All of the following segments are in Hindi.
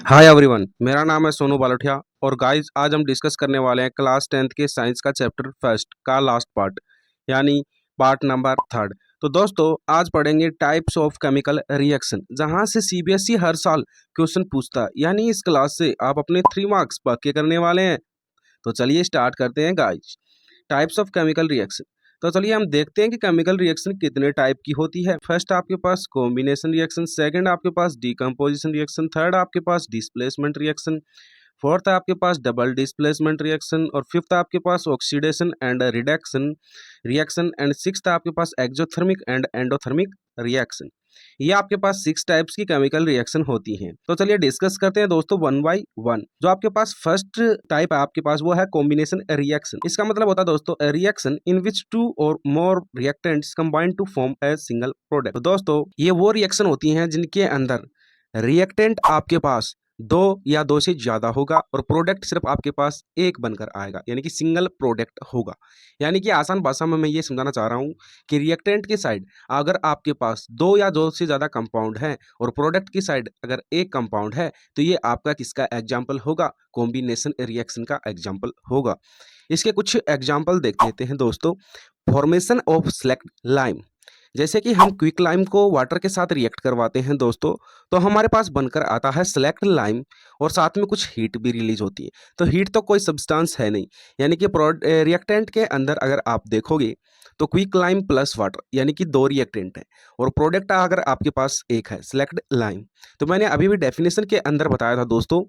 हाय एवरीवन, मेरा नाम है सोनू बालोठिया और गाइस आज हम डिस्कस करने वाले हैं क्लास 10th के साइंस का चैप्टर फर्स्ट का लास्ट पार्ट यानी पार्ट नंबर थर्ड। तो दोस्तों आज पढ़ेंगे टाइप्स ऑफ केमिकल रिएक्शन, जहां से सीबीएसई हर साल क्वेश्चन पूछता है, यानी इस क्लास से आप अपने 3 मार्क्स पक्के करने वाले हैं। तो चलिए स्टार्ट करते हैं guys. Types of chemical reaction. तो चलिए हम देखते हैं कि केमिकल रिएक्शन कितने टाइप की होती है। फर्स्ट आपके पास कॉम्बिनेशन रिएक्शन, सेकंड आपके पास डीकम्पोजिशन रिएक्शन, थर्ड आपके पास डिस्प्लेसमेंट रिएक्शन, फोर्थ आपके पास डबल डिस्प्लेसमेंट रिएक्शन और फिफ्थ आपके पास oxidation and reduction reaction and sixth आपके पास एक्सोथर्मिक एंड एंडोथर्मिक रिएक्शन। ये आपके पास 6 टाइप्स की केमिकल रिएक्शन होती हैं। तो चलिए डिस्कस करते हैं दोस्तों वन बाय वन। जो आपके पास फर्स्ट टाइप है आपके पास वो है कॉम्बिनेशन रिएक्शन। इसका मतलब होता है दोस्तों रिएक्शन इन विच 2 और more reactants combine to form a single product. तो दोस्तों ये वो रिएक्शन होती हैं जिनके अंदर रिएक्टेंट आपके पास 2 या 2 से ज़्यादा होगा और प्रोडक्ट सिर्फ आपके पास एक बनकर आएगा, यानी कि सिंगल प्रोडक्ट होगा। यानी कि आसान भाषा में मैं ये समझाना चाह रहा हूँ कि रिएक्टेंट की साइड अगर आपके पास 2 या 2 से ज़्यादा कंपाउंड है और प्रोडक्ट की साइड अगर एक कंपाउंड है तो ये आपका किसका एग्जाम्पल होगा? कॉम्बिनेशन रिएक्शन का एग्जाम्पल होगा। इसके कुछ एग्जाम्पल देख लेते हैं दोस्तों। फॉर्मेशन ऑफ सेलेक्ट लाइम, जैसे कि हम क्विक लाइम को वाटर के साथ रिएक्ट करवाते हैं दोस्तों, तो हमारे पास बनकर आता है सेलेक्ट लाइम और साथ में कुछ हीट भी रिलीज होती है। तो हीट तो कोई सब्सटेंस है नहीं, यानी कि रिएक्टेंट के अंदर अगर आप देखोगे तो क्विक लाइम प्लस वाटर यानी कि 2 रिएक्टेंट है और प्रोडक्ट अगर आपके पास एक है सेलेक्ट लाइम। तो मैंने अभी भी डेफिनेशन के अंदर बताया था दोस्तों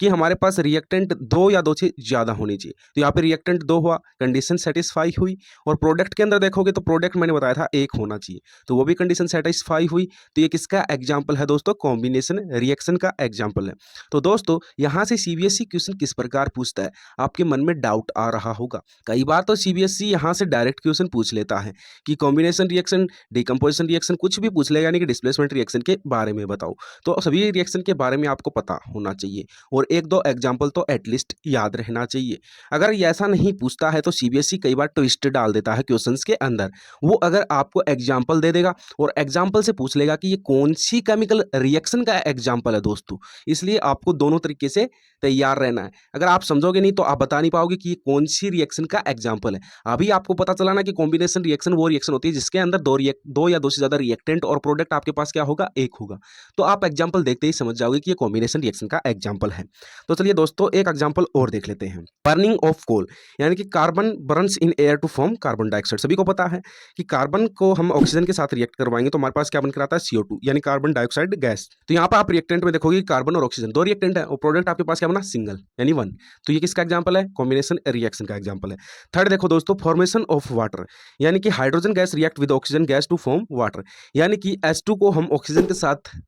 कि हमारे पास रिएक्टेंट 2 या 2 से ज़्यादा होनी चाहिए। तो यहाँ पे रिएक्टेंट 2 हुआ, कंडीशन सेटिस्फाई हुई। और प्रोडक्ट के अंदर देखोगे तो प्रोडक्ट मैंने बताया था 1 होना चाहिए, तो वो भी कंडीशन सेटिस्फाई हुई। तो ये किसका एग्जाम्पल है दोस्तों? कॉम्बिनेशन रिएक्शन का एग्जाम्पल है। तो दोस्तों यहाँ से सीबीएसई क्वेश्चन किस प्रकार पूछता है, आपके मन में डाउट आ रहा होगा। कई बार तो सीबीएसई यहाँ से डायरेक्ट क्वेश्चन पूछ लेता है कि कॉम्बिनेशन रिएक्शन, डिकम्पोजिशन रिएक्शन कुछ भी पूछ लेगा, यानी कि डिस्प्लेसमेंट रिएक्शन के बारे में बताओ। तो सभी रिएक्शन के बारे में आपको पता होना चाहिए और 1-2 एग्जाम्पल तो एटलीस्ट याद रहना चाहिए। अगर ये ऐसा नहीं पूछता है तो सीबीएसई कई बार ट्विस्ट डाल देता है क्वेश्चंस के अंदर। वो अगर आपको एग्जाम्पल दे देगा और एग्जाम्पल से पूछ लेगा कि ये कौन सी केमिकल रिएक्शन का एग्जाम्पल है दोस्तों। इसलिए आपको दोनों तरीके से तैयार रहना है। अगर आप समझोगे नहीं तो आप बता नहीं पाओगे कि ये कौन सी रिएक्शन का एग्जाम्पल है। अभी आपको पता चला ना कि कॉम्बिनेशन रिएक्शन वो रिएक्शन होती है जिसके अंदर 2 या 2 से ज्यादा रिएक्टेंट और प्रोडक्ट आपके पास क्या होगा? एक होगा। तो आप एग्जाम्पल देखते ही समझ जाओगे कि ये कॉम्बिनेशन रिएक्शन का एग्जाम्पल है। तो चलिए दोस्तों एक एग्जांपल और देख लेते हैं। बर्निंग ऑफ कोल, यानी कि carbon burns in air to form carbon dioxide. सभी को पता है कि कार्बन को हम ऑक्सीजन के साथ रिएक्ट करवाएंगे तो हमारे पास क्या बनकर आता है? CO2 यानी कार्बन डाइऑक्साइड गैस। तो यहाँ पर आप रिएक्टेंट में देखोगे कार्बन और ऑक्सीजन 2 रिएक्टेंट है और प्रोडक्ट आपके पास क्या बना? सिंगल यानी 1। तो ये किसका एग्जाम्पल है? कॉम्बिनेशन रिएक्शन का एग्जाम्पल है। थर्ड देखो दोस्तों, फॉर्मेशन ऑफ वाटर, यानी कि hydrogen gas react with oxygen gas to form water, यानी कि H2 को हम ऑक्सीजन के साथ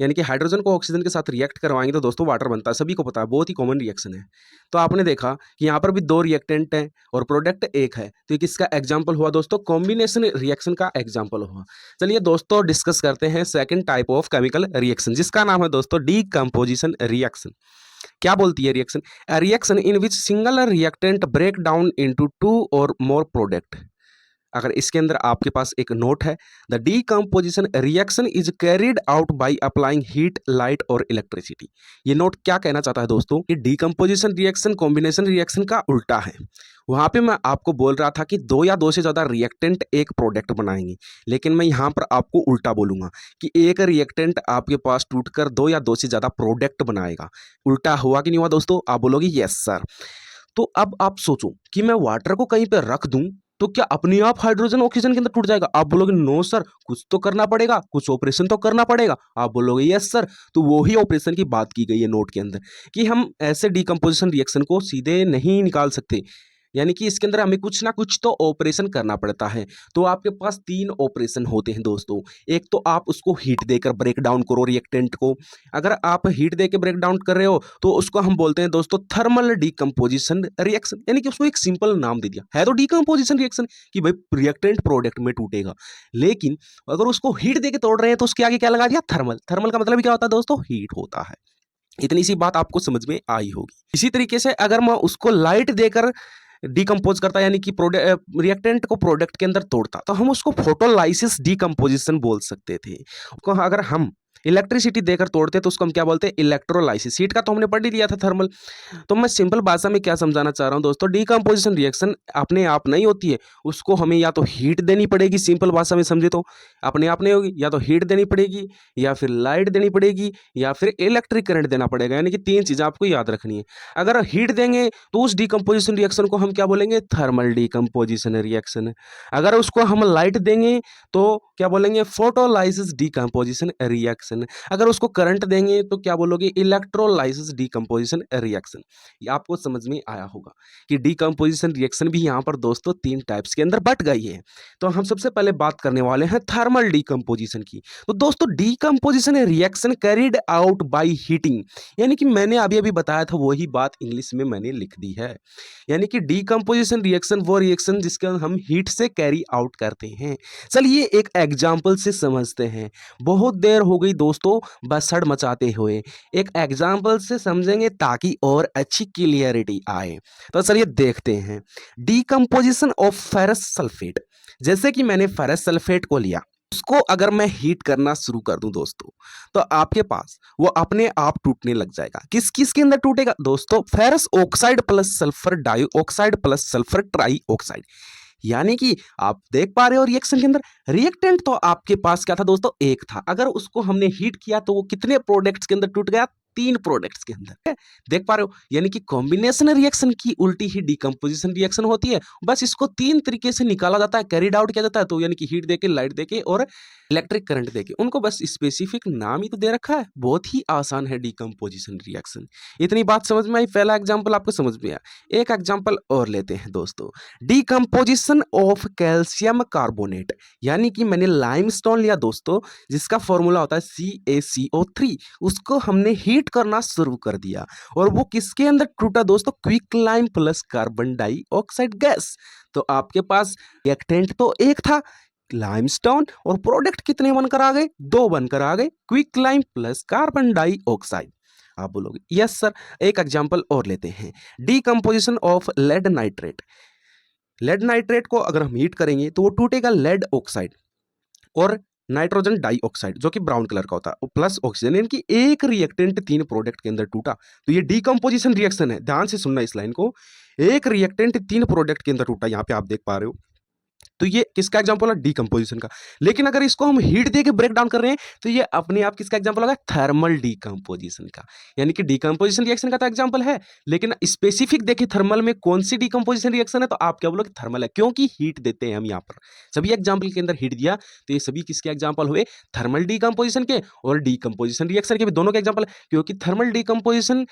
यानी कि हाइड्रोजन को ऑक्सीजन के साथ रिएक्ट करवाएंगे तो दोस्तों वाटर बनता है। सभी को पता है, बहुत ही कॉमन रिएक्शन है। तो आपने देखा कि यहाँ पर भी 2 रिएक्टेंट हैं और प्रोडक्ट एक है, तो ये किसका एग्जाम्पल हुआ दोस्तों? कॉम्बिनेशन रिएक्शन का एग्जाम्पल हुआ। चलिए दोस्तों डिस्कस करते हैं second type of chemical reaction, जिसका नाम है दोस्तों डीकम्पोजिशन रिएक्शन। क्या बोलती है reaction? A reaction in which single reactant break down into 2 और मोर प्रोडक्ट। अगर इसके अंदर आपके पास एक नोट है, the decomposition reaction is carried out by applying heat, light और इलेक्ट्रिसिटी। ये नोट क्या कहना चाहता है दोस्तों कि डीकम्पोजिशन रिएक्शन कॉम्बिनेशन रिएक्शन का उल्टा है। वहां पे मैं आपको बोल रहा था कि 2 या 2 से ज्यादा रिएक्टेंट एक प्रोडक्ट बनाएंगे, लेकिन मैं यहाँ पर आपको उल्टा बोलूंगा कि एक रिएक्टेंट आपके पास टूटकर 2 या 2 से ज्यादा प्रोडक्ट बनाएगा। उल्टा हुआ कि नहीं हुआ दोस्तों? आप बोलोगे यस सर। तो अब आप सोचो कि मैं वाटर को कहीं पे रख दूं तो क्या अपने आप हाइड्रोजन ऑक्सीजन के अंदर टूट जाएगा? आप बोलोगे नो सर, कुछ तो करना पड़ेगा, कुछ ऑपरेशन तो करना पड़ेगा। आप बोलोगे यस सर। तो वो ही ऑपरेशन की बात की गई है नोट के अंदर कि हम ऐसे डीकम्पोजिशन रिएक्शन को सीधे नहीं निकाल सकते, यानी कि इसके अंदर हमें कुछ ना कुछ तो ऑपरेशन करना पड़ता है। तो आपके पास 3 ऑपरेशन होते हैं दोस्तों। एक तो आप उसको हीट देकर ब्रेक डाउन करो रिएक्टेंट को। अगर आप हीट देकर ब्रेक डाउन कर रहे हो तो उसको हम बोलते हैं दोस्तों थर्मल डीकम्पोजिशन रिएक्शन, यानी कि उसको एक सिंपल नाम दे दिया है तो डीकम्पोजिशन रिएक्शन कि भाई रिएक्टेंट प्रोडक्ट में टूटेगा। लेकिन अगर उसको हीट देके तोड़ रहे हैं तो उसके आगे क्या लगा दिया? थर्मल। थर्मल का मतलब क्या होता है दोस्तों? हीट होता है। इतनी सी बात आपको समझ में आई होगी। इसी तरीके से अगर मैं उसको लाइट देकर डिकम्पोज करता, यानी कि रिएक्टेंट को प्रोडक्ट के अंदर तोड़ता, तो हम उसको फोटोलाइसिस डिकम्पोजिशन बोल सकते थे। अगर हम इलेक्ट्रिसिटी देकर तोड़ते हैं तो उसको हम क्या बोलते हैं, इलेक्ट्रोलाइसिस। हीट का तो हमने पढ़ ही लिया था, थर्मल। तो मैं सिंपल भाषा में क्या समझाना चाह रहा हूँ दोस्तों, डीकम्पोजिशन रिएक्शन अपने आप नहीं होती है, उसको हमें या तो हीट देनी पड़ेगी, सिंपल भाषा में समझे तो अपने आप नहीं होगी, या तो हीट देनी पड़ेगी, या फिर लाइट देनी पड़ेगी, या फिर इलेक्ट्रिक करंट देना पड़ेगा। यानी कि तीन चीज़ें आपको याद रखनी है। अगर हीट देंगे तो उस डीकम्पोजिशन रिएक्शन को हम क्या बोलेंगे, थर्मल डीकम्पोजिशन रिएक्शन। अगर उसको हम लाइट देंगे तो क्या बोलेंगे, फोटोलाइसिस डीकम्पोजिशन रिएक्शन। अगर उसको करंट देंगे तो क्या बोलोगे, इलेक्ट्रोलाइसिस डीकम्पोजिशन रिएक्शन। ये आपको समझ में आया होगा कि डीकम्पोजिशन रिएक्शन भी यहाँ पर दोस्तों तीन टाइप्स के अंदर बट गई है। तो हम सबसे पहले बात करने वाले हैं थर्मल डीकम्पोजिशन की। तो दोस्तों decomposition reaction carried out by heating, यानी कि मैंने अभी अभी बताया था वही बात इंग्लिश में मैंने लिख दी है। यानी कि डीकम्पोजिशन रिएक्शन वो रिएक्शन जिसके हम हीट से कैरी आउट करते हैं। चलिए एक एग्जाम्पल से समझते हैं। बहुत देर हो गई दोस्तों बसड़ मचाते हुए, एक एग्जाम्पल से समझेंगे ताकि और अच्छी क्लियरिटी आए। तो चलिए देखते हैं। डीकम्पोजिशन ऑफ फेरस सल्फेट, जैसे कि मैंने फेरस सल्फेट को लिया, उसको अगर मैं हीट करना शुरू कर दूं दोस्तों, तो आपके पास वो अपने आप टूटने लग जाएगा। किस किस के अंदर टूटेगा दोस्तों, ferrous oxide plus sulphur dioxide plus sulphur trioxide. यानी कि आप देख पा रहे हो रिएक्शन के अंदर रिएक्टेंट तो आपके पास क्या था दोस्तों, एक था। अगर उसको हमने हीट किया तो वो कितने प्रोडक्ट्स के अंदर टूट गया, तीन प्रोडक्ट्स के अंदर, है? देख पा रहे हो, यानी कि कॉम्बिनेशन रिएक्शन की उल्टी ही डीकंपोजिशन रिएक्शन होती है। बस इसको तीन तरीके से निकाला जाता है, कैरिड आउट किया जाता है। तो यानी कि हीट देके, लाइट देके और इलेक्ट्रिक करंट देके। उनको बस स्पेसिफिक नाम ही तो दे रखा है। बहुत ही आसान है डीकंपोजिशन रिएक्शन। इतनी बात समझ में आई, पहला एग्जाम्पल आपको समझ में आया। एक एग्जाम्पल और लेते हैं दोस्तों, डीकंपोजिशन ऑफ कैल्शियम कार्बोनेट। यानी कि मैंने लाइमस्टोन लिया दोस्तों, जिसका फॉर्मूला होता है CaCO3, उसको हमने हीट करना शुरू कर दिया और वो किसके अंदर टूटा दोस्तों, quick lime plus carbon dioxide gas. तो आपके पास रिएक्टेंट तो एक था लाइमस्टोन, और प्रोडक्ट कितने बनकर आ गए, दो बनकर आ गए, quick lime plus carbon dioxide. आप बोलोगे यस सर। एक एग्जांपल और लेते हैं, decomposition of lead nitrate. Lead nitrate को अगर हम हीट करेंगे तो वो टूटेगा लेड ऑक्साइड और नाइट्रोजन डाइऑक्साइड, जो कि ब्राउन कलर का होता है, प्लस ऑक्सीजन। यानी कि एक रिएक्टेंट तीन प्रोडक्ट के अंदर टूटा। तो ये डीकंपोजिशन रिएक्शन है, ध्यान से सुनना इस लाइन को। एक रिएक्टेंट तीन प्रोडक्ट के अंदर टूटा, यहां पे आप देख पा रहे हो। तो ये किसका एग्जांपल है, डीकंपोजिशन का। लेकिन अगर इसको हम हीट देके ब्रेक डाउन कर रहे हैं तो ये अपने आप किसका एग्जांपल होगा, थर्मल डीकंपोजिशन का। यानी कि डीकंपोजिशन रिएक्शन का तो एग्जांपल है, लेकिन स्पेसिफिक देखिए थर्मल में कौन सी डीकंपोजिशन रिएक्शन है, तो आप क्या बोलोगे, थर्मल है, क्योंकि हीट देते हैं हम यहाँ पर। सभी एग्जाम्पल के अंदर हीट दिया, तो ये सभी किसके एग्जाम्पल हुए, थर्मल डीकंपोजिशन के और डीकंपोजिशन रिएक्शन के भी, दोनों के एग्जाम्पल। क्योंकि थर्मल डीकंपोजिशन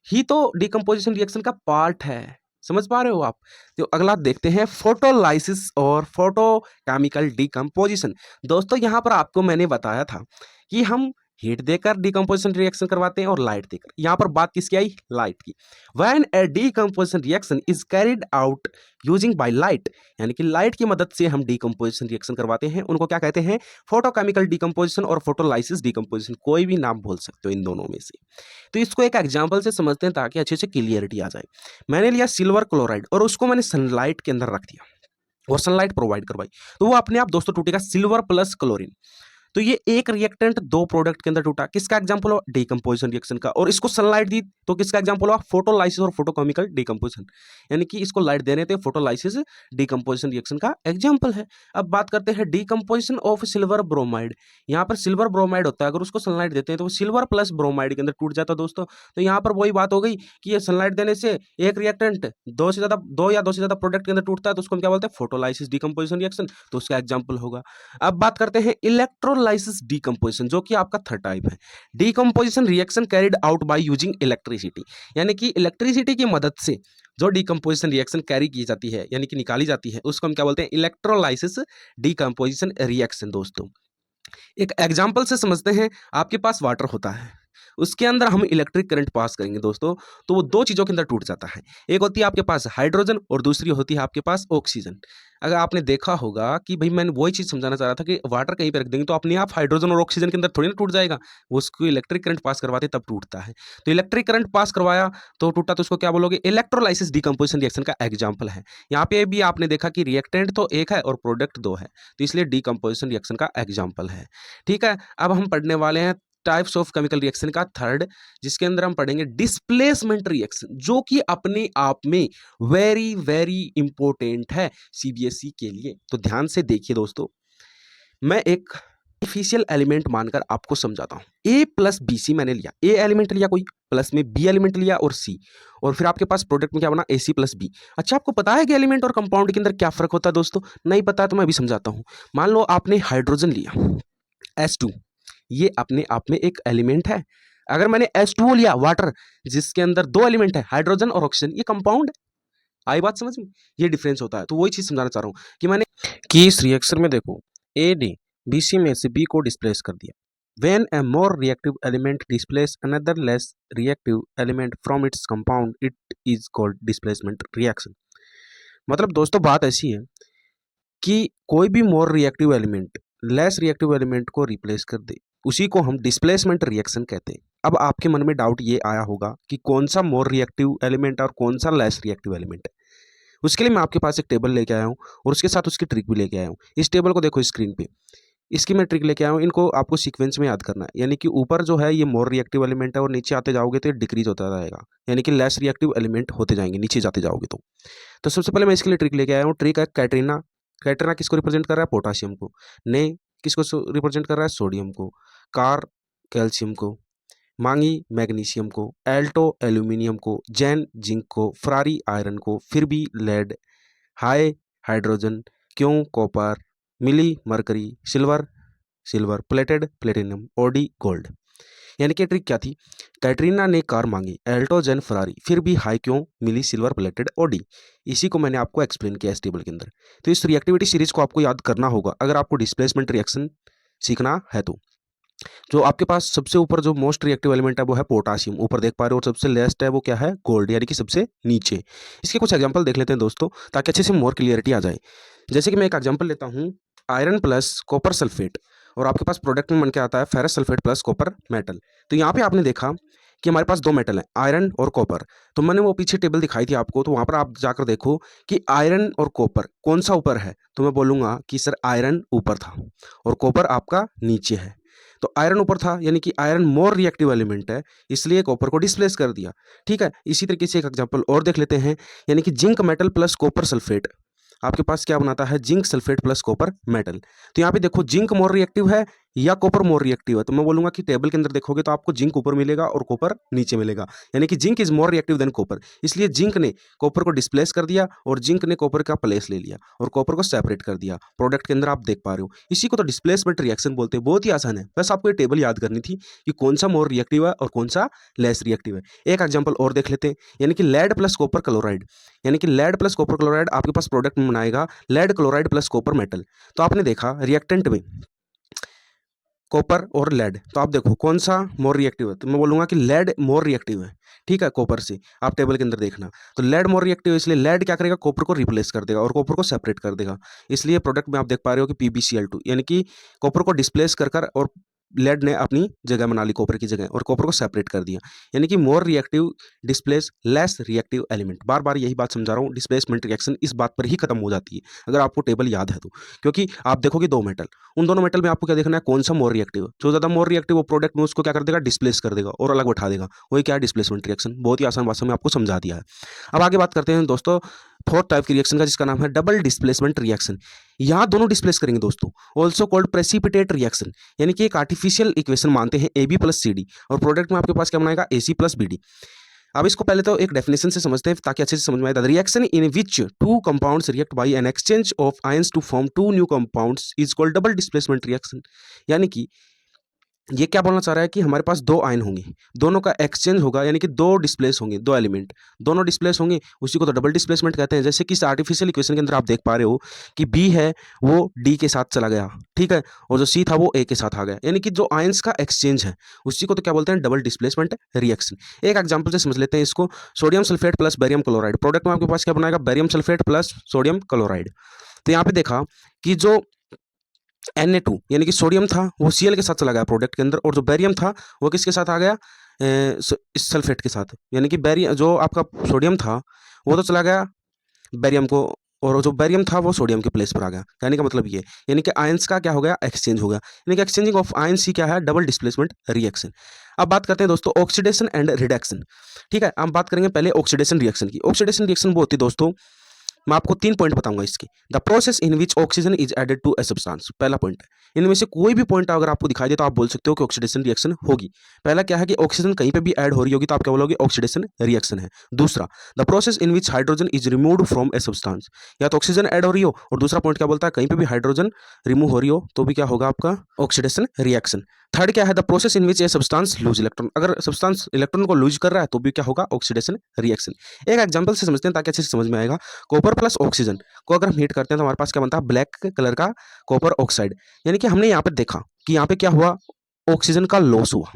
ही तो डीकंपोजिशन रिएक्शन का पार्ट है। समझ पा रहे हो आप। तो अगला देखते हैं, फोटोलाइसिस और फोटोकेमिकल डीकंपोजिशन। दोस्तों यहां पर आपको मैंने बताया था कि हम हीट देकर डीकंपोजिशन रिएक्शन करवाते हैं और लाइट देकर। यहां पर बात किसकी आई, लाइट की। When A decomposition reaction is carried out using by light, यानी कि लाइट की मदद से हम डीकंपोजिशन रिएक्शन करवाते हैं, उनको क्या कहते हैं, फोटोकेमिकल डीकंपोजिशन और फोटोलाइसिस डीकंपोजिशन। कोई भी नाम बोल सकते हो इन दोनों में से। तो इसको एक एग्जाम्पल से समझते हैं ताकि अच्छे से क्लियरिटी आ जाए। मैंने लिया सिल्वर क्लोराइड और उसको मैंने सनलाइट के अंदर रख दिया और सनलाइट प्रोवाइड करवाई, तो वो अपने आप दोस्तों टूटेगा, सिल्वर प्लस क्लोरीन। तो ये एक रिएक्टेंट दो प्रोडक्ट के अंदर टूटा, किसका एग्जांपल हो, डीकंपोजिशन रिएक्शन का। और इसको सनलाइट दी तो किसका एग्जांपल हुआ, फोटोलाइसिस और फोटोकेमिकल डीकंपोजिशन। यानी कि इसको लाइट देने थे, फोटोलाइसिस डीकंपोजिशन रिएक्शन का एग्जांपल है। अब बात करते हैं डीकंपोजिशन ऑफ सिल्वर ब्रोमाइड। यहाँ पर सिल्वर ब्रोमाइड होता है, अगर उसको सनलाइट देते हैं तो वो सिल्वर प्लस ब्रोमाइड के अंदर टूट जाता है दोस्तों। तो यहाँ पर वही बात हो गई कि ये सनलाइट देने से एक रिएक्टेंट दो या दो से ज्यादा प्रोडक्ट के अंदर टूटता है, तो उसको हम क्या बोलते हैं, फोटोलाइसिस डीकंपोजिशन रिएक्शन। तो उसका एग्जांपल होगा। अब बात करते हैं इलेक्ट्रोलाइसिस डीकंपोजिशन, जो कि आपका थर्ड टाइप है। Decomposition reaction carried out by using electricity, यानी कि इलेक्ट्रिसिटी की मदद से जो डीकंपोजिशन रिएक्शन कैरी की जाती है, यानी कि निकाली जाती है, उसको हम क्या बोलते हैं, इलेक्ट्रोलाइसिस डीकंपोजिशन रिएक्शन। दोस्तों एक एग्जांपल से समझते हैं, आपके पास वाटर होता है, उसके अंदर हम इलेक्ट्रिक करंट पास करेंगे दोस्तों, तो वो दो चीज़ों के अंदर टूट जाता है। एक होती है आपके पास हाइड्रोजन और दूसरी होती है आपके पास ऑक्सीजन। अगर आपने देखा होगा कि भाई मैंने वही चीज़ समझाना चाह रहा था कि वाटर कहीं पे रख देंगे तो अपने आप हाइड्रोजन और ऑक्सीजन के अंदर थोड़ी ना टूट जाएगा, वो उसको इलेक्ट्रिक करंट पास करवाते तब टूटता है। तो इलेक्ट्रिक करंट पास करवाया तो टूटा, तो उसको क्या बोलोगे, इलेक्ट्रोलाइसिस डीकंपोजिशन रिएक्शन का एग्जाम्पल है। यहाँ पे भी आपने देखा कि रिएक्टेंट तो एक है और प्रोडक्ट दो है, तो इसलिए डीकंपोजिशन रिएक्शन का एग्जाम्पल है। ठीक है, अब हम पढ़ने वाले हैं टाइप्स ऑफ केमिकल रिएक्शन का थर्ड, जिसके अंदर हम पढ़ेंगे डिस्प्लेसमेंट रिएक्शन, जो कि अपने आप में वेरी वेरी इंपॉर्टेंट है सीबीएसई के लिए। तो ध्यान से देखिए दोस्तों, मैं एक आर्टिफिशियल एलिमेंट मानकर आपको समझाता हूं। ए प्लस बी सी मैंने लिया, ए एलिमेंट लिया कोई, प्लस में बी एलिमेंट लिया और सी, और फिर आपके पास प्रोडक्ट में क्या बना, ए सी प्लस बी। अच्छा, आपको पता है कि एलिमेंट और कंपाउंड के अंदर क्या फर्क होता है दोस्तों? नहीं पता तो मैं भी समझाता हूं। मान लो आपने हाइड्रोजन लिया H2, ये अपने आप में एक एलिमेंट है। अगर मैंने H2O लिया वाटर, जिसके अंदर दो एलिमेंट है हाइड्रोजन और ऑक्सीजन, ये कंपाउंड है। आई बात समझ में? ये डिफरेंस होता है। तो वही चीज समझाना चाह रहा हूं कि मैंने कि इस रिएक्शन में देखो, ए ने BC में से B को डिस्प्लेस कर दिया। When a more reactive element displaces another less reactive element from its compound, it is called displacement reaction। मतलब दोस्तों बात ऐसी है कि कोई भी more reactive element less reactive element को रिप्लेस कर दे, उसी को हम डिस्प्लेसमेंट रिएक्शन कहते हैं। अब आपके मन में डाउट ये आया होगा कि कौन सा मोर रिएक्टिव एलिमेंट और कौन सा लेस रिएक्टिव एलिमेंट है। उसके लिए मैं आपके पास एक टेबल लेके आया हूँ और उसके साथ उसकी ट्रिक भी लेके आया हूँ। इस टेबल को देखो स्क्रीन पे, इसकी मैं ट्रिक लेके आया हूँ। इनको आपको सीक्वेंस में याद करना है, यानी कि ऊपर जो है ये मोर रिएक्टिव एलिमेंट है और नीचे आते जाओगे तो ये डिक्रीज होता जाएगा, यानी कि लेस रिएक्टिव एलिमेंट होते जाएंगे नीचे जाते जाओगे तो सबसे पहले मैं इसके लिए ट्रिक लेके आया हूँ। ट्रिक है कैटरीना। कैटरीना किसको रिप्रेजेंट कर रहा है? पोटाशियम को। ने किसको रिप्रेजेंट कर रहा है? सोडियम को। कार कैल्शियम को। मांगी मैग्नीशियम को। एल्टो एल्यूमिनियम को। जैन जिंक को। फरारी आयरन को। फिर भी लेड। High hydrogen. क्यों कॉपर। मिली mercury. Silver silver. Plated platinum. Audi gold. यानी कि ट्रिक क्या थी? कैटरीना ने कार मांगी, एल्टो जैन फरारी, फिर भी हाई क्यों, मिली सिल्वर प्लेटेड ओडी। इसी को मैंने आपको एक्सप्लेन किया इस टेबल के अंदर। तो इस रिएक्टिविटी सीरीज को आपको याद करना होगा अगर आपको डिस्प्लेसमेंट रिएक्शन सीखना है तो। जो आपके पास सबसे ऊपर जो मोस्ट रिएक्टिव एलिमेंट है वो है पोटाशियम, ऊपर देख पा रहे हो, और सबसे लेस्ट है वो क्या है? गोल्ड, यानी कि सबसे नीचे। इसके कुछ एग्जांपल देख लेते हैं दोस्तों, ताकि अच्छे से मोर क्लियरिटी आ जाए। जैसे कि मैं एक एग्जांपल लेता हूँ, आयरन प्लस कॉपर सल्फेट, और आपके पास प्रोडक्ट में बन के आता है ferrous sulphate plus copper metal. तो यहाँ पे आपने देखा कि हमारे पास दो मेटल हैं, आयरन और कॉपर। तो मैंने वो पीछे टेबल दिखाई थी आपको, तो वहाँ पर आप जाकर देखो कि आयरन और कॉपर कौन सा ऊपर है। तो मैं बोलूँगा कि सर आयरन ऊपर था और कॉपर आपका नीचे है। तो आयरन ऊपर था, यानी कि आयरन मोर रिएक्टिव एलिमेंट है, इसलिए कॉपर को डिस्प्लेस कर दिया। ठीक है, इसी तरीके से एक एग्जांपल और देख लेते हैं, यानी कि zinc metal plus copper sulphate आपके पास क्या बनाता है? Zinc sulphate plus copper metal. तो यहाँ पे देखो जिंक मोर रिएक्टिव है या कॉपर मोर रिएक्टिव है, तो मैं बोलूंगा कि टेबल के अंदर देखोगे तो आपको जिंक ऊपर मिलेगा और कॉपर नीचे मिलेगा, यानी कि zinc is more reactive than copper. इसलिए जिंक ने कॉपर को डिस्प्लेस कर दिया और जिंक ने कॉपर का प्लेस ले लिया और कॉपर को सेपरेट कर दिया। प्रोडक्ट के अंदर आप देख पा रहे हो, इसी को तो डिस्प्लेसमेंट रिएक्शन बोलते हैं। बहुत ही आसान है, बस आपको ये टेबल याद करनी थी कि कौन सा मोर रिएक्टिव है और कौन सा लेस रिएक्टिव है। एक एग्जाम्पल और देख लेते हैं, यानी कि लेड प्लस कॉपर क्लोराइड, यानी कि लेड प्लस कॉपर क्लोराइड आपके पास प्रोडक्ट में बनाएगा lead chloride plus copper metal. तो आपने देखा रिएक्टेंट में कॉपर और लेड, तो आप देखो कौन सा मोर रिएक्टिव है, तो मैं बोलूंगा कि लेड मोर रिएक्टिव है। ठीक है, कॉपर से आप टेबल के अंदर देखना, तो लेड मोर रिएक्टिव है, इसलिए लेड क्या करेगा? कॉपर को रिप्लेस कर देगा और कॉपर को सेपरेट कर देगा। इसलिए प्रोडक्ट में आप देख पा रहे हो कि PbCl2, यानी कि कॉपर को डिस्प्लेस कर और लेड ने अपनी जगह बना ली कॉपर की जगह और कॉपर को सेपरेट कर दिया, यानी कि more reactive displace less reactive element. बार बार यही बात समझा रहा हूँ, डिस्प्लेसमेंट रिएक्शन इस बात पर ही खत्म हो जाती है अगर आपको टेबल याद है तो। क्योंकि आप देखोगे दो मेटल, उन दोनों मेटल में आपको क्या देखना है? कौन सा मोर रिएक्टिव है। जो ज्यादा मोर रिएक्टिव वो प्रोडक्ट में उसको क्या कर देगा? डिस्प्लेस कर देगा और अलग बैठा देगा। वही क्या है? Displacement reaction. बहुत ही आसान भाषा में आपको समझा दिया है। अब आगे बात करते हैं दोस्तों फोर्थ टाइप की रिएक्शन का, जिसका नाम है डबल डिस्प्लेसमेंट रिएक्शन। यहाँ दोनों डिस्प्लेस करेंगे दोस्तों, ऑल्सो कॉल्ड प्रेसिपिटेट रिएक्शन, यानी कि एक आर्टिफिशियल इक्वेशन मानते हैं AB प्लस CD और प्रोडक्ट में आपके पास क्या बनाएगा? AC plus BD। अब इसको पहले तो एक डेफिनेशन से समझते हैं ताकि अच्छे से समझ में आए। The reaction in which two compounds react by an exchange of ions to form two new compounds is called double displacement reaction. यानी कि ये क्या बोलना चाह रहा है कि हमारे पास दो आयन होंगे, दोनों का एक्सचेंज होगा, यानी कि दो डिस्प्लेस होंगे, दो एलिमेंट दोनों डिस्प्लेस होंगे, उसी को तो डबल डिस्प्लेसमेंट कहते हैं। जैसे कि इस आर्टिफिशियल इक्वेशन के अंदर आप देख पा रहे हो कि B है वो D के साथ चला गया, ठीक है, और जो C था वो A के साथ आ गया, यानी कि जो आयंस का एक्सचेंज है उसी को तो क्या बोलते हैं? Double displacement reaction. एक एग्जाम्पल से समझ लेते हैं इसको, sodium sulphate plus barium chloride. Product में आपके पास क्या बनाएगा? Barium sulphate plus sodium chloride. तो यहाँ पे देखा कि जो Na2 यानी कि सोडियम था वो Cl के साथ चला गया प्रोडक्ट के अंदर, और जो बेरियम था वो किसके साथ आ गया? इस सल्फेट के साथ, यानी कि बेरियम जो आपका सोडियम था वो तो चला गया बेरियम को और जो बेरियम था वो सोडियम के प्लेस पर आ गया। कहने का मतलब ये, यानी कि आयंस का क्या हो गया, एक्सचेंज हो गया। यानी कि एक्सचेंजिंग ऑफ आयंस ही क्या है, डबल डिस्प्लेसमेंट रिएक्शन। अब बात करते हैं दोस्तों ऑक्सीडेशन एंड रिडक्शन। ठीक है, हम बात करेंगे पहले ऑक्सीडेशन रिएक्शन की। ऑक्सीडेशन रिएक्शन वो होती है दोस्तों, मैं आपको 3 पॉइंट बताऊंगा इसके। The process in which oxygen is added to a substance, पहला पॉइंट है। इनमें से कोई भी पॉइंट अगर आपको दिखाई दे तो आप बोल सकते हो कि ऑक्सीडेशन रिएक्शन होगी। पहला क्या है कि ऑक्सीजन कहीं पे भी ऐड हो रही होगी तो आप क्या बोलोगे, ऑक्सीडेशन रिएक्शन है। दूसरा, the process in which hydrogen is removed from a substance, या तो ऑक्सीजन ऐड हो रही हो, और दूसरा पॉइंट क्या बोलता है, कहीं पे भी हाइड्रोजन रिमूव हो रही हो तो भी क्या होगा आपका, ऑक्सीडेशन रिएक्शन। थर्ड क्या है, the process in which a substance loose electron, अगर सब्सटेंस इलेक्ट्रॉन को लूज कर रहा है तो भी क्या होगा, ऑक्सीडेशन रिएक्शन। एक एग्जांपल से समझते हैं ताकि अच्छे से समझ में आएगा। कॉपर प्लस ऑक्सीजन को अगर हम हीट करते हैं तो हमारे पास क्या बनता है, ब्लैक कलर का कॉपर ऑक्साइड। यानी कि हमने यहाँ पे देखा कि यहाँ पे क्या हुआ, ऑक्सीजन का लॉस हुआ।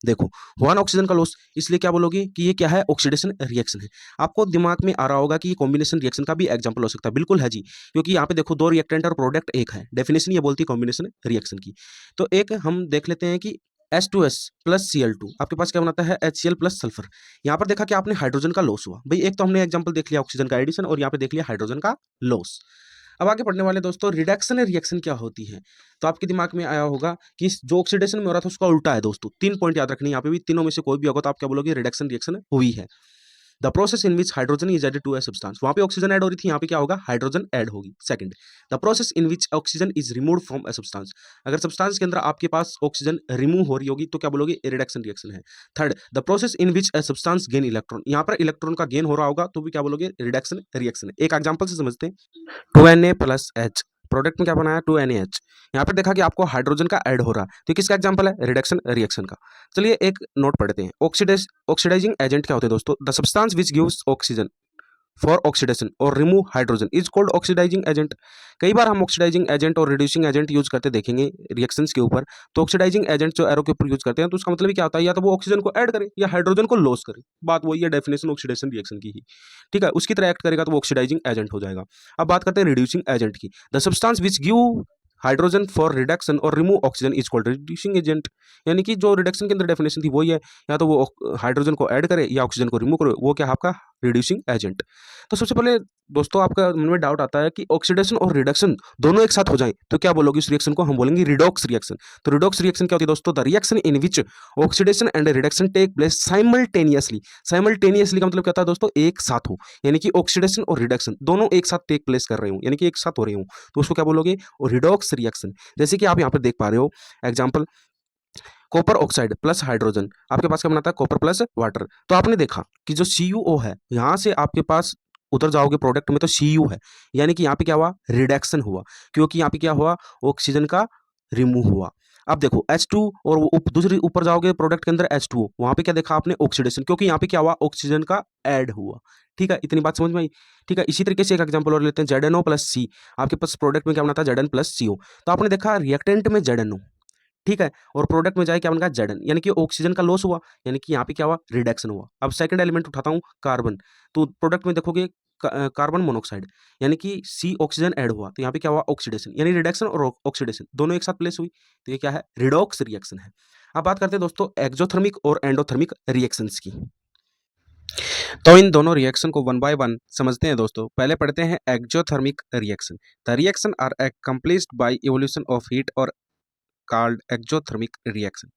देखो, हुआ ना ऑक्सीजन का लॉस, इसलिए क्या बोलोगे कि ये क्या है, ऑक्सीडेशन रिएक्शन है। आपको दिमाग में आ रहा होगा कि ये कॉम्बिनेशन रिएक्शन का भी एग्जांपल हो सकता है। बिल्कुल है जी, क्योंकि यहाँ पे देखो दो रिएक्टेंट और प्रोडक्ट एक है, डेफिनेशन ये बोलती है कॉम्बिनेशन रिएक्शन की। तो एक हम देख लेते हैं कि H2S प्लस Cl2 आपके पास क्या बनाता है, HCl प्लस सल्फर। यहाँ पर देखा कि आपने हाइड्रोजन का लॉस हुआ। भाई एक तो हमने एग्जांपल देख लिया ऑक्सीजन का एडिशन, और यहाँ पे देख लिया हाइड्रोजन का लॉस। अब आगे पढ़ने वाले दोस्तों, रिडक्शन रिएक्शन क्या होती है। तो आपके दिमाग में आया होगा कि जो ऑक्सीडेशन में हो रहा था उसका उल्टा है दोस्तों। 3 पॉइंट याद रखने, यहाँ पे भी तीनों में से कोई भी होगा तो आप क्या बोलोगे, रिडक्शन रिएक्शन हुई है। The process in which hydrogen is added to a substance, वहां पे ऑक्सीजन ऐड हो रही थी, यहाँ पे क्या होगा, हाइड्रोजन ऐड होगी। Second, the process in which oxygen is removed from a substance, अगर सब्सटेंस के अंदर आपके पास ऑक्सीजन रिमूव हो रही होगी तो क्या बोलोगे, रिडक्शन रिएक्शन है। Third, the process in which a substance gain electron, यहाँ पर इलेक्ट्रॉन का गेन हो रहा होगा तो भी क्या बोलोगे, रिडक्शन रिएक्शन है। एक एग्जांपल से समझते हैं, 2Na प्लस एच, प्रोडक्ट में क्या बनाया, 2NaH। यहाँ पर देखा कि आपको हाइड्रोजन का ऐड हो रहा है, तो किसका एग्जांपल है, रिडक्शन रिएक्शन का। चलिए एक नोट पढ़ते हैं। ऑक्सीडाइजिंग एजेंट क्या होते हैं दोस्तों, the substance which gives oxygen for oxidation और remove hydrogen is called oxidising agent. कई बार हम ऑक्सीडाइजिंग एजेंट और रिड्यूसिंग एजेंट यूज करते देखेंगे रिएक्शंस के ऊपर। तो ऑक्सीडाइजिंग एजेंट जो एरो के ऊपर यूज करते हैं तो उसका मतलब क्या होता है, या तो वो ऑक्सीजन को ऐड करे या हाइड्रोजन को लॉस करे। बात वही है, डेफिनेशन ऑक्सीडेशन रिएक्शन की ही। ठीक है, उसकी तरह एक्ट करेगा तो वो ऑक्सीडाइजिंग एजेंट हो जाएगा। अब बात करते हैं रिड्यूसिंग एजेंट की। The substance which give hydrogen for reduction और remove oxygen is called reducing agent. यानी कि जो रिडक्शन के अंदर डेफिनेशन थी वही है, या तो वो हाइड्रोजन को ऐड करे या ऑक्सीजन को रिमूव करे, वो क्या है आपका, रिड्यूसिंग एजेंट। तो सबसे पहले दोस्तों आपका मन में डाउट आता है कि ऑक्सीडेशन और रिडक्शन दोनों एक साथ हो जाएं तो क्या बोलोगे, इस रिएक्शन को हम बोलेंगे रिडॉक्स रिएक्शन। तो रिडॉक्स रिएक्शन क्या होती है दोस्तों, the reaction in which oxidation and reduction take place simultaneously. Simultaneously का मतलब क्या होता है दोस्तों, एक साथ हो, यानी कि ऑक्सीडेशन और रिडक्शन दोनों एक साथ टेक प्लेस कर रहे हो, यानी कि एक साथ हो रहे हो, तो उसको क्या बोलोगे, और रिडॉक्स रिएक्शन। जैसे कि आप यहाँ पर देख पा रहे हो example, copper oxide plus hydrogen आपके पास क्या बनाता है, कॉपर प्लस वाटर। तो आपने देखा कि जो CuO है, यहाँ से आपके पास उतर जाओगे प्रोडक्ट में तो Cu है, यानी कि यहाँ पे क्या हुआ, रिडक्शन हुआ, क्योंकि यहाँ पे क्या हुआ, ऑक्सीजन का रिमूव हुआ। अब देखो H2 और दूसरी ऊपर जाओगे प्रोडक्ट के अंदर H2O, वहां पे क्या देखा आपने, ऑक्सीडेशन, क्योंकि यहाँ पे क्या हुआ, ऑक्सीजन का ऐड हुआ। ठीक है, इतनी बात समझ में आई। ठीक है, इसी तरीके से एक एग्जांपल और लेते हैं, ZnO प्लस सी, आपके पास प्रोडक्ट में क्या बनाता है, Zn प्लस CO। तो आपने देखा रिएक्टेंट में ZnO, ठीक है, और प्रोडक्ट में जाए क्या बनेगा, Zn, यानी कि ऑक्सीजन का लॉस हुआ, यानी कि यहाँ पे क्या हुआ, रिडक्शन हुआ। अब सेकंड एलिमेंट उठाता हूँ, कार्बन। तो प्रोडक्ट में देखोगे कार्बन मोनोऑक्साइड, यानी कि C ऑक्सीजन ऐड हुआ, तो यहाँ पे क्या हुआ, ऑक्सीडेशन, यानी रिडक्शन और ऑक्सीडेशन दोनों एक साथ प्लेस हुई, तो ये क्या है, रिडॉक्स रिएक्शन है। अब बात करते हैं दोस्तों एक्सोथर्मिक और एंडोथर्मिक रिएक्शंस की। तो इन दोनों रिएक्शन को वन बाय वन समझते हैं दोस्तों। पहले पढ़ते हैं exothermic reaction. The reaction are accomplished by evolution of heat और कॉल्ड एक्सोथर्मिक रिएक्शन।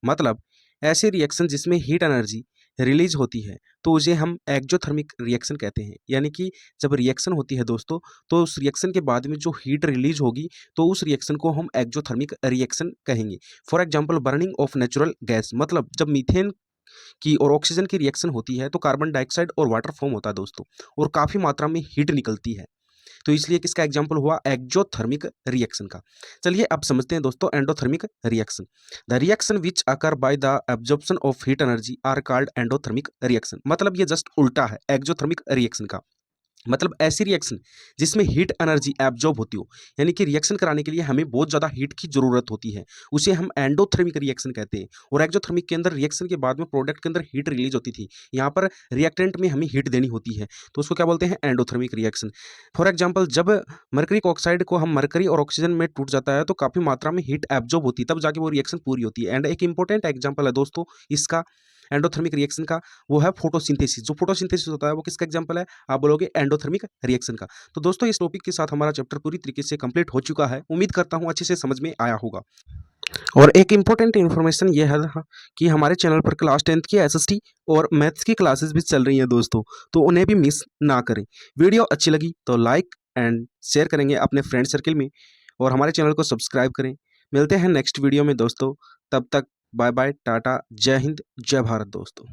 मतलब ऐसी रिएक्शन जिसमें हीट एनर्जी रिलीज होती है तो उसे हम एक्सोथर्मिक रिएक्शन कहते हैं। यानी कि जब रिएक्शन होती है दोस्तों, तो उस रिएक्शन के बाद में जो हीट रिलीज होगी तो उस रिएक्शन को हम एक्सोथर्मिक रिएक्शन कहेंगे। For example burning of natural gas, मतलब जब मीथेन की और ऑक्सीजन की रिएक्शन होती है तो कार्बन डाइऑक्साइड और वाटर फॉर्म होता है दोस्तों, और काफ़ी मात्रा में हीट निकलती है, तो इसलिए किसका एग्जाम्पल हुआ, एक्सोथर्मिक रिएक्शन का। चलिए अब समझते हैं दोस्तों endothermic reaction. The reaction which occur by the absorption of heat energy are called endothermic reaction. मतलब ये जस्ट उल्टा है एक्सोथर्मिक रिएक्शन का। मतलब ऐसी रिएक्शन जिसमें हीट एनर्जी एब्जॉर्ब होती हो, यानी कि रिएक्शन कराने के लिए हमें बहुत ज़्यादा हीट की ज़रूरत होती है, उसे हम एंडोथर्मिक रिएक्शन कहते हैं। और एक्सोथर्मिक के अंदर रिएक्शन के बाद में प्रोडक्ट के अंदर हीट रिलीज होती थी, यहाँ पर रिएक्टेंट में हमें हीट देनी होती है, तो उसको क्या बोलते हैं, एंडोथर्मिक रिएक्शन। फॉर एग्जाम्पल जब मरकरी ऑक्साइड को हम मरकरी और ऑक्सीजन में टूट जाता है तो काफ़ी मात्रा में हीट एब्जॉर्ब होती है, तब जाके वो रिएक्शन पूरी होती है। एंड एक इंपॉर्टेंट एग्जाम्पल है दोस्तों इसका, एंडोथर्मिक रिएक्शन का, वो है फोटोसिंथेसिस। जो फोटोसिंथेसिस होता है वो किसका एग्जांपल है? आप बोलोगे एंडोथर्मिक रिएक्शन का। तो दोस्तों इस टॉपिक के साथ हमारा चैप्टर पूरी तरीके से कंप्लीट हो चुका है। उम्मीद करता हूँ अच्छे से समझ में आया होगा। और एक इम्पॉर्टेंट इन्फॉर्मेशन ये है कि हमारे चैनल पर क्लास 10th की एसएसटी और मैथ्स की क्लासेस भी चल रही हैं दोस्तों, तो उन्हें भी मिस ना करें। वीडियो अच्छी लगी तो लाइक एंड शेयर करेंगे अपने फ्रेंड सर्कल में, और हमारे चैनल को सब्सक्राइब करें। मिलते हैं नेक्स्ट वीडियो में दोस्तों, तब तक बाय बाय, टाटा, जय हिंद, जय भारत दोस्तों।